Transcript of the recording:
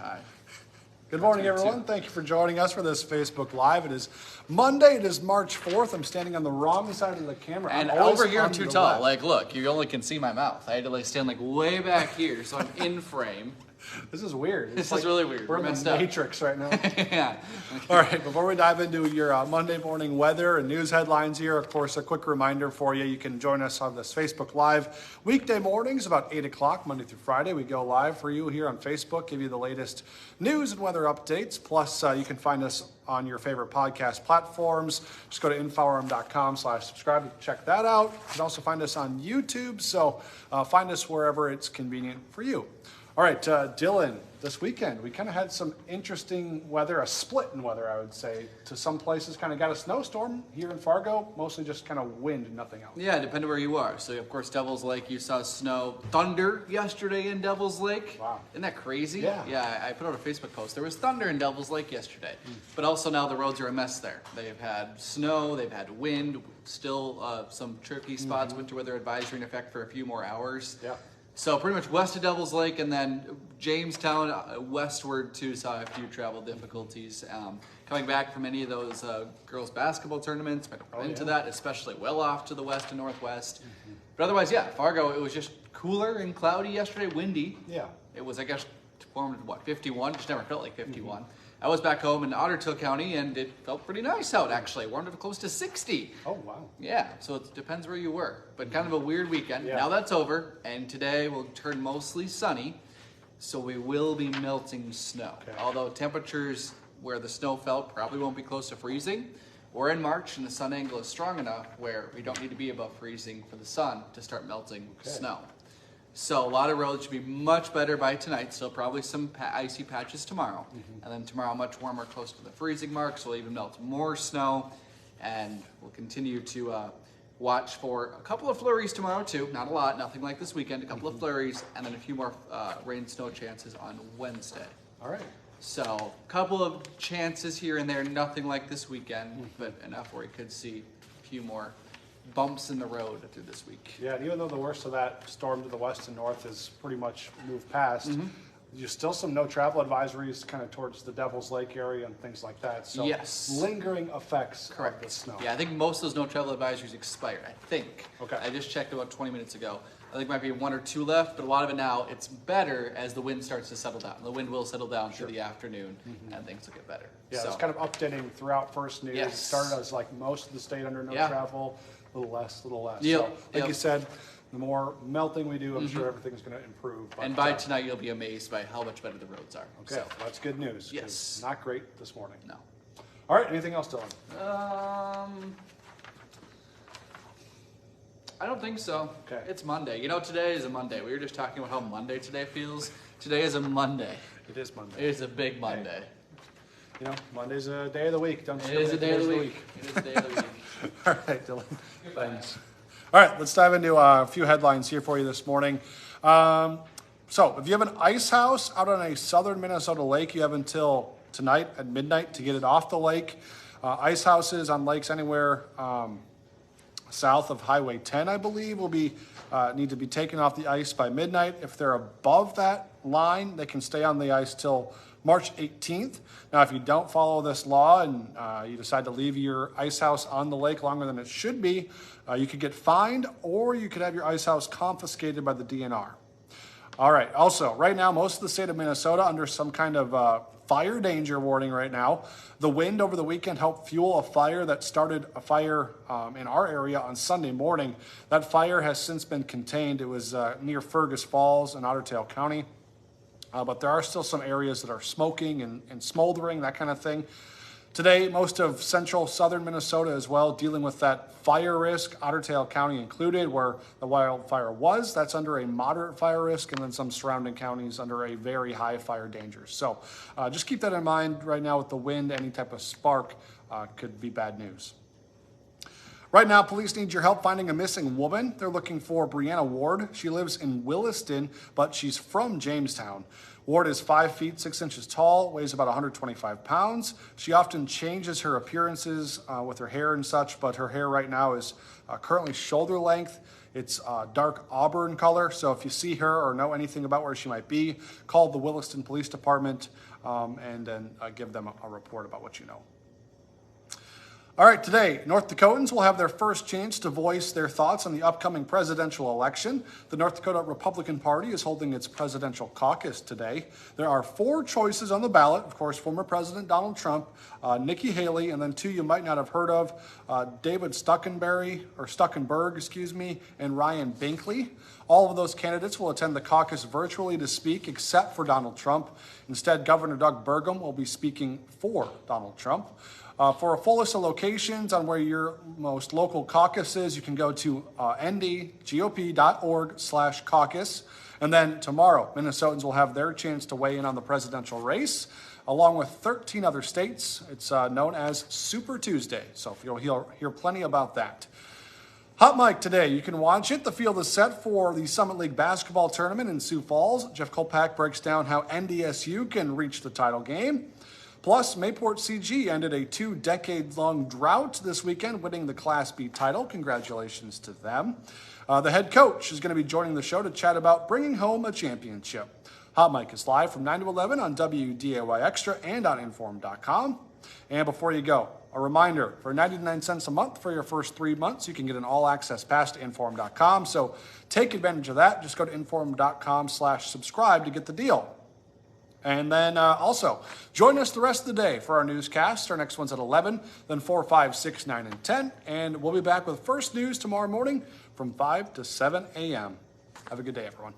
tie. Good morning, everyone. Thank you for joining us for this Facebook Live. It is Monday. It is March 4th. I'm standing on the wrong side of the camera. And over here, I'm too tall. Like, look, you only can see my mouth. I had to stand like way back here, so I'm in frame. This is weird. This is really weird. We're in the Matrix right now. Yeah. All right, before we dive into your Monday morning weather and news headlines here, of course, a quick reminder for you. You can join us on this Facebook Live weekday mornings about 8 o'clock, Monday through Friday. We go live for you here on Facebook, give you the latest news and weather updates. Plus, you can find us on your favorite podcast platforms. Just go to infoarm.com/subscribe to check that out. You can also find us on YouTube, so find us wherever it's convenient for you. All right, Dillon, this weekend, we kind of had some interesting weather, a split in weather, I would say. To some places, kind of got a snowstorm here in Fargo, mostly just kind of wind, nothing else. Yeah, depending where you are. So, of course, Devil's Lake, you saw snow, thunder yesterday in Devil's Lake. Wow. Isn't that crazy? Yeah. Yeah, I put out a Facebook post. There was thunder in Devil's Lake yesterday. But also now the roads are a mess there. They've had snow, they've had wind, still some tricky spots, winter weather advisory in effect for a few more hours. Yeah. So pretty much west of Devil's Lake, and then Jamestown westward too saw a few travel difficulties. Coming back from any of those girls basketball tournaments, might run into that, especially well off to the west and northwest. But otherwise, yeah, Fargo, it was just cooler and cloudy yesterday, windy. Yeah. It was, I guess, warmed to 51? Just never felt like 51. I was back home in Ottertail County, and it felt pretty nice out, actually. Warmed up close to 60. Oh, wow. Yeah, so it depends where you were. But kind of a weird weekend. Yeah. Now that's over, and today will turn mostly sunny, so we will be melting snow. Okay. Although temperatures where the snow fell probably won't be close to freezing. We're in March, and the sun angle is strong enough where we don't need to be above freezing for the sun to start melting snow. So a lot of roads should be much better by tonight, so probably some icy patches tomorrow. And then tomorrow much warmer, close to the freezing mark, so we'll even melt more snow. And we'll continue to watch for a couple of flurries tomorrow too. Not a lot, nothing like this weekend, a couple of flurries, and then a few more rain snow chances on Wednesday. All right. So a couple of chances here and there, nothing like this weekend, but enough where you could see a few more bumps in the road through this week. Yeah, and even though the worst of that storm to the west and north is pretty much moved past, there's still some no travel advisories kind of towards the Devil's Lake area and things like that. So lingering effects of the snow. Yeah, I think most of those no travel advisories expired, I think. Okay. I just checked about 20 minutes ago. I think might be one or two left, but a lot of it now, it's better as the wind starts to settle down. The wind will settle down through the afternoon, and things will get better. Yeah, so it's kind of updating throughout First News. It started as like most of the state under no travel, a little less, a little less. Yep. So, like you said, the more melting we do, I'm sure everything's going to improve. And by tonight, you'll be amazed by how much better the roads are. Okay, So, that's good news. Yes. Not great this morning. no. All right, anything else, Dillon? I don't think so. Okay. It's Monday. You know, today is a Monday. We were just talking about how Monday today feels. Today is a Monday. It is Monday. It is a big Monday. You know, Monday's a day of the week. Don't It is a day of the week. It is a day of the week. All right, Dillon. Thanks. All right, let's dive into a few headlines here for you this morning. So, if you have an ice house out on a southern Minnesota lake, you have until tonight at midnight to get it off the lake. Ice houses on lakes anywhere south of Highway 10, I believe, will be need to be taken off the ice by midnight. If they're above that line, they can stay on the ice till March 18th. Now, if you don't follow this law and you decide to leave your ice house on the lake longer than it should be, you could get fined, or you could have your ice house confiscated by the DNR. All right. Also, right now, most of the state of Minnesota under some kind of fire danger warning right now. The wind over the weekend helped fuel a fire that started a fire in our area on Sunday morning. That fire has since been contained. It was near Fergus Falls in Ottertail County. But there are still some areas that are smoking and smoldering, that kind of thing. Today, most of central southern Minnesota as well, dealing with that fire risk, Ottertail County included, where the wildfire was. That's under a moderate fire risk, and then some surrounding counties under a very high fire danger. So just keep that in mind right now with the wind. Any type of spark could be bad news. Right now, police need your help finding a missing woman. They're looking for Brianna Ward. She lives in Williston, but she's from Jamestown. Ward is 5 feet 6 inches tall, weighs about 125 pounds. She often changes her appearances with her hair and such, but her hair right now is currently shoulder length. It's dark auburn color, so if you see her or know anything about where she might be, call the Williston Police Department and then give them a report about what you know. All right, today, North Dakotans will have their first chance to voice their thoughts on the upcoming presidential election. The North Dakota Republican Party is holding its presidential caucus today. There are 4 choices on the ballot. Of course, former President Donald Trump, Nikki Haley, and then 2 you might not have heard of, David Stuckenberg, and Ryan Binkley. All of those candidates will attend the caucus virtually to speak, except for Donald Trump. Instead, Governor Doug Burgum will be speaking for Donald Trump. For a full list of locations on where your most local caucus is, you can go to ndgop.org/caucus. And then tomorrow, Minnesotans will have their chance to weigh in on the presidential race, along with 13 other states. It's known as Super Tuesday, so you'll hear plenty about that. Hot Mic today, you can watch it. The field is set for the Summit League basketball tournament in Sioux Falls. Jeff Kolpak breaks down how NDSU can reach the title game. Plus, Mayport CG ended a 2-decade-long drought this weekend, winning the Class B title. Congratulations to them. The head coach is going to be joining the show to chat about bringing home a championship. Hot Mic is live from 9 to 11 on WDAY Extra and on Inform.com. And before you go, a reminder, for 99 cents a month for your first 3 months, you can get an all-access pass to Inform.com. So take advantage of that. Just go to Inform.com/subscribe to get the deal. And then also, join us the rest of the day for our newscast. Our next one's at 11, then 4, 5, 6, 9, and 10. And we'll be back with First News tomorrow morning from 5 to 7 a.m. Have a good day, everyone.